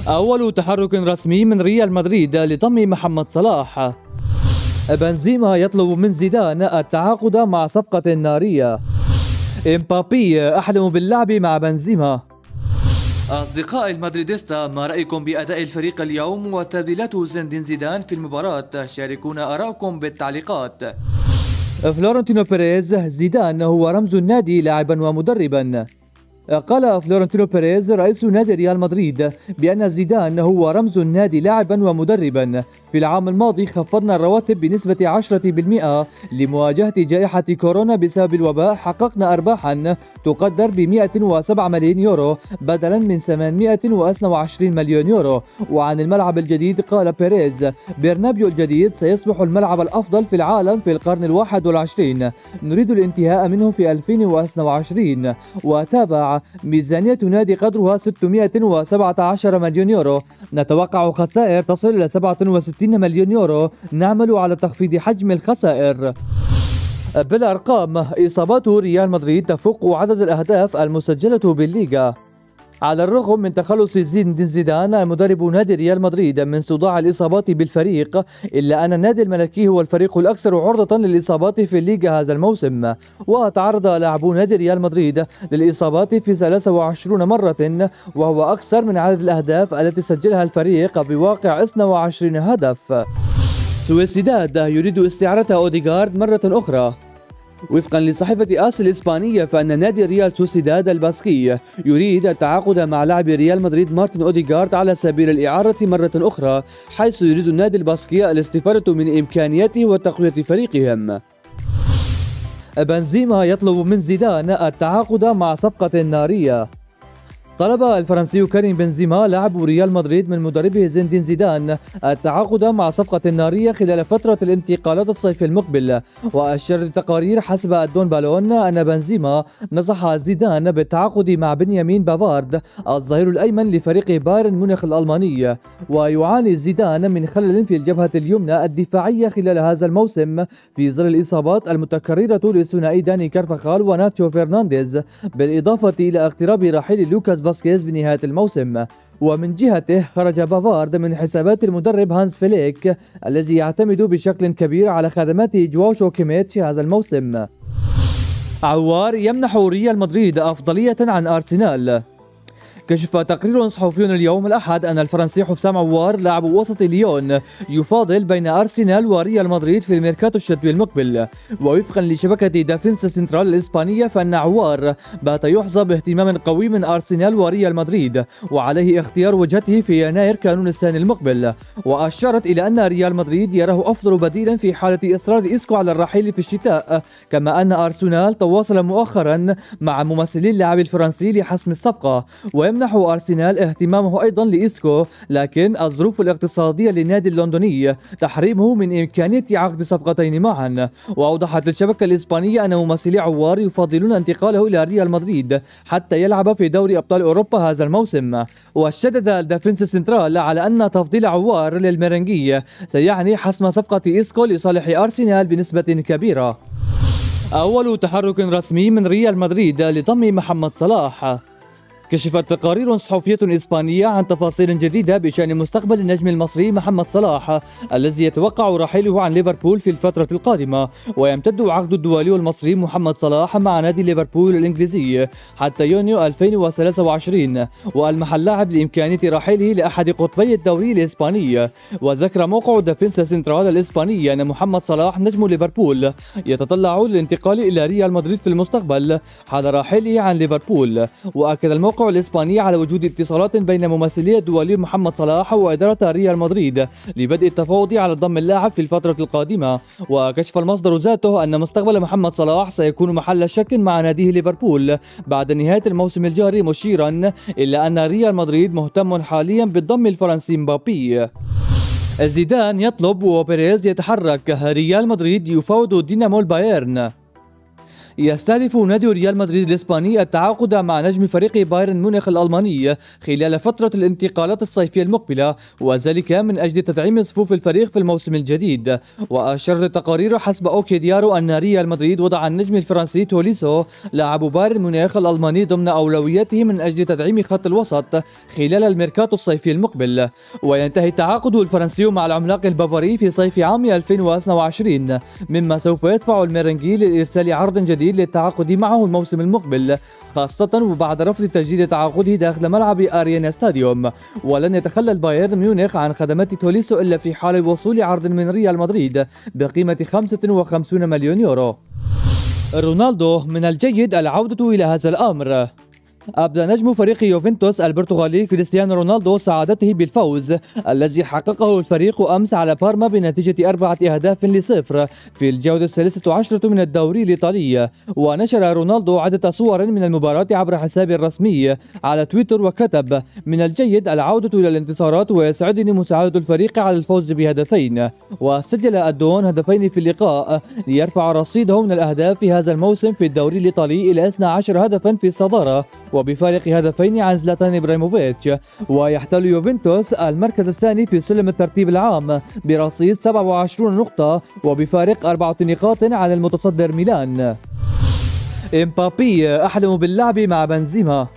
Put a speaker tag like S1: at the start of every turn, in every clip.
S1: أول تحرك رسمي من ريال مدريد لضم محمد صلاح. بنزيما يطلب من زيدان التعاقد مع صفقة نارية. إمبابي أحلم باللعب مع بنزيما. أصدقائي المدريديستا، ما رأيكم بأداء الفريق اليوم وتبديلات زين الدين زيدان في المباراة؟ شاركونا آراءكم بالتعليقات. فلورنتينو بيريز: زيدان هو رمز النادي لاعبا ومدربا. قال فلورنتينو بيريز رئيس نادي ريال مدريد بأن زيدان هو رمز النادي لاعبا ومدربا. في العام الماضي خفضنا الرواتب بنسبة 10% لمواجهة جائحة كورونا بسبب الوباء. حققنا أرباحا تقدر ب 107 مليون يورو بدلا من 822 مليون يورو. وعن الملعب الجديد قال بيريز: برنابيو الجديد سيصبح الملعب الأفضل في العالم في القرن ال21. نريد الانتهاء منه في 2022. وتابع: ميزانية نادي قدرها 617 مليون يورو. نتوقع خسائر تصل إلى 67 مليون يورو. نعمل على تخفيض حجم الخسائر. بالأرقام، إصابات ريال مدريد تفوق عدد الأهداف المسجلة بالليغا. على الرغم من تخلص زين الدين زيدان مدرب نادي ريال مدريد من صداع الإصابات بالفريق، إلا أن النادي الملكي هو الفريق الأكثر عرضة للإصابات في الليغا هذا الموسم. وتعرض لاعبو نادي ريال مدريد للإصابات في 23 مرة، وهو أكثر من عدد الأهداف التي سجلها الفريق بواقع 22 هدف. سويسيداد يريد استعارة أوديغارد مرة أخرى. وفقا لصحيفة آس الإسبانية، فإن نادي ريال سوسيداد الباسكي يريد التعاقد مع لاعب ريال مدريد مارتن أوديغارد على سبيل الإعارة مرة أخرى، حيث يريد النادي الباسكي الاستفادة من إمكانياته وتقوية فريقهم. بنزيما يطلب من زيدان التعاقد مع صفقة نارية. طلب الفرنسي كريم بنزيما لاعب ريال مدريد من مدربه زين الدين زيدان التعاقد مع صفقة نارية خلال فترة الانتقالات الصيف المقبل. وأشار التقارير حسب الدون بالون أن بنزيما نصح زيدان بالتعاقد مع بنيامين بافارد الظهير الأيمن لفريق بايرن ميونخ الألماني. ويعاني زيدان من خلل في الجبهة اليمنى الدفاعية خلال هذا الموسم في ظل الإصابات المتكررة لثنائي داني كارفاخال وناتشو فرنانديز، بالإضافة إلى اقتراب رحيل لوكاس فاسكيز بنهاية الموسم. ومن جهته خرج بافارد من حسابات المدرب هانز فليك الذي يعتمد بشكل كبير على خدمات جواوشو كيميتش هذا الموسم. عوار يمنح ريال مدريد أفضلية عن أرسنال. كشف تقرير صحفي اليوم الأحد أن الفرنسي حسام عوار لاعب وسط ليون يفاضل بين أرسنال وريال مدريد في الميركاتو الشتوي المقبل. ووفقا لشبكة دافينسا سنترال الإسبانية، فإن عوار بات يحظى باهتمام قوي من أرسنال وريال مدريد، وعليه اختيار وجهته في يناير كانون السنة المقبل. وأشارت إلى أن ريال مدريد يراه أفضل بديلا في حالة إصرار إسكو على الرحيل في الشتاء، كما أن أرسنال تواصل مؤخرا مع ممثلي اللاعب الفرنسي لحسم الصفقة. ويمنح أرسنال اهتمامه أيضا لإسكو، لكن الظروف الاقتصادية للنادي اللندني تحرمه من إمكانية عقد صفقتين معا. وأوضحت الشبكة الإسبانية أن ممثلي عوار يفضلون انتقاله إلى ريال مدريد حتى يلعب في دوري أبطال أوروبا هذا الموسم. وشدد الدافينس سنترال على أن تفضيل عوار للميرنجي سيعني حسم صفقة إسكو لصالح أرسنال بنسبة كبيرة. أول تحرك رسمي من ريال مدريد لضم محمد صلاح. كشفت تقارير صحفية إسبانية عن تفاصيل جديدة بشأن مستقبل النجم المصري محمد صلاح الذي يتوقع رحيله عن ليفربول في الفترة القادمة. ويمتد عقد الدولي المصري محمد صلاح مع نادي ليفربول الإنجليزي حتى يونيو 2023، وألمح اللاعب لإمكانية رحيله لأحد قطبي الدوري الإسباني. وذكر موقع دافينسا سنترال الإسباني أن محمد صلاح نجم ليفربول يتطلع للانتقال إلى ريال مدريد في المستقبل حال رحيله عن ليفربول. وأكد الموقع الإسباني على وجود اتصالات بين ممثلي الدولي محمد صلاح وإدارة ريال مدريد لبدء التفاوض على ضم اللاعب في الفترة القادمة. وكشف المصدر ذاته أن مستقبل محمد صلاح سيكون محل شك مع ناديه ليفربول بعد نهاية الموسم الجاري، مشيرا إلى أن ريال مدريد مهتم حاليا بالضم الفرنسي مبابي. زيدان يطلب وبيريز يتحرك. ريال مدريد يفاوض دينامو البايرن. يستهدف نادي ريال مدريد الإسباني التعاقد مع نجم فريق بايرن ميونخ الألماني خلال فترة الانتقالات الصيفية المقبلة، وذلك من أجل تدعيم صفوف الفريق في الموسم الجديد. وأشارت التقارير حسب أوكي ديارو أن ريال مدريد وضع النجم الفرنسي توليسو لاعب بايرن ميونخ الألماني ضمن أولوياته من أجل تدعيم خط الوسط خلال الميركاتو الصيفي المقبل. وينتهي التعاقد الفرنسي مع العملاق البافاري في صيف عام 2022، مما سوف يدفع الميرنجي لإرسال عرض جديد للتعاقد معه الموسم المقبل، خاصة وبعد رفض تجديد تعاقده داخل ملعب أرينا ستاديوم. ولن يتخلى بايرن ميونخ عن خدمات توليسو إلا في حال وصول عرض من ريال مدريد بقيمة 55 مليون يورو. رونالدو: من الجيد العودة إلى هذا الأمر. أبدى نجم فريق يوفنتوس البرتغالي كريستيانو رونالدو سعادته بالفوز الذي حققه الفريق أمس على بارما بنتيجة 4-0 في الجولة ال13 من الدوري الإيطالي. ونشر رونالدو عدة صور من المباراة عبر حسابه الرسمي على تويتر وكتب: من الجيد العودة إلى الانتصارات ويسعدني مساعدة الفريق على الفوز بهدفين. وسجل الدون هدفين في اللقاء ليرفع رصيده من الأهداف في هذا الموسم في الدوري الإيطالي إلى 12 هدفا في الصدارة وبفارق هدفين عن زلاتان إبراهيموفيتش. ويحتل يوفنتوس المركز الثاني في سلم الترتيب العام برصيد 27 نقطة وبفارق 4 نقاط عن المتصدر ميلان. إمبابي: أحلم باللعب مع بنزيما.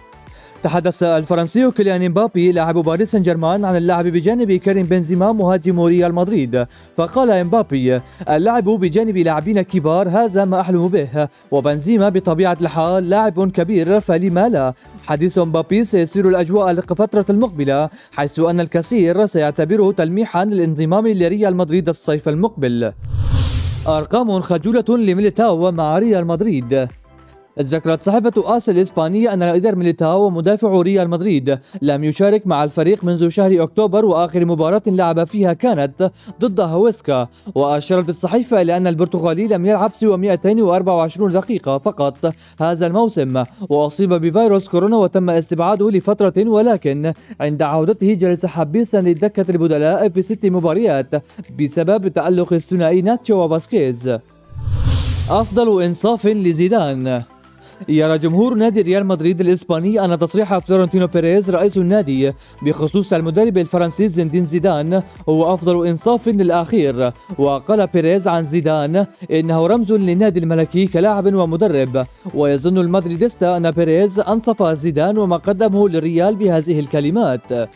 S1: تحدث الفرنسي كيليان إمبابي لاعب باريس سان جيرمان عن اللعب بجانب كريم بنزيما مهاجم ريال مدريد. فقال إمبابي: اللعب بجانب لاعبين كبار هذا ما أحلم به، وبنزيما بطبيعة الحال لاعب كبير فلما لا. حديث إمبابي سيسير الأجواء الفترة المقبلة، حيث أن الكثير سيعتبره تلميحا للانضمام لريال مدريد الصيف المقبل. أرقام خجولة لميليتاو مع ريال مدريد. ذكرت صحيفة آس الإسبانية أن إيدر ميليتاو مدافع ريال مدريد لم يشارك مع الفريق منذ شهر أكتوبر، وآخر مباراة لعب فيها كانت ضد هويسكا. وأشارت الصحيفة إلى أن البرتغالي لم يلعب سوى 224 دقيقة فقط هذا الموسم، وأصيب بفيروس كورونا وتم استبعاده لفترة، ولكن عند عودته جلس حبيسا لدكة البدلاء في 6 مباريات بسبب تألق الثنائي ناتشو وفاسكيز. أفضل إنصاف لزيدان. يرى جمهور نادي ريال مدريد الإسباني أن تصريح فلورنتينو بيريز رئيس النادي بخصوص المدرب الفرنسي زين الدين زيدان هو أفضل إنصاف للأخير. وقال بيريز عن زيدان إنه رمز للنادي الملكي كلاعب ومدرب، ويظن المدريديستا أن بيريز أنصف زيدان وما قدمه للريال بهذه الكلمات: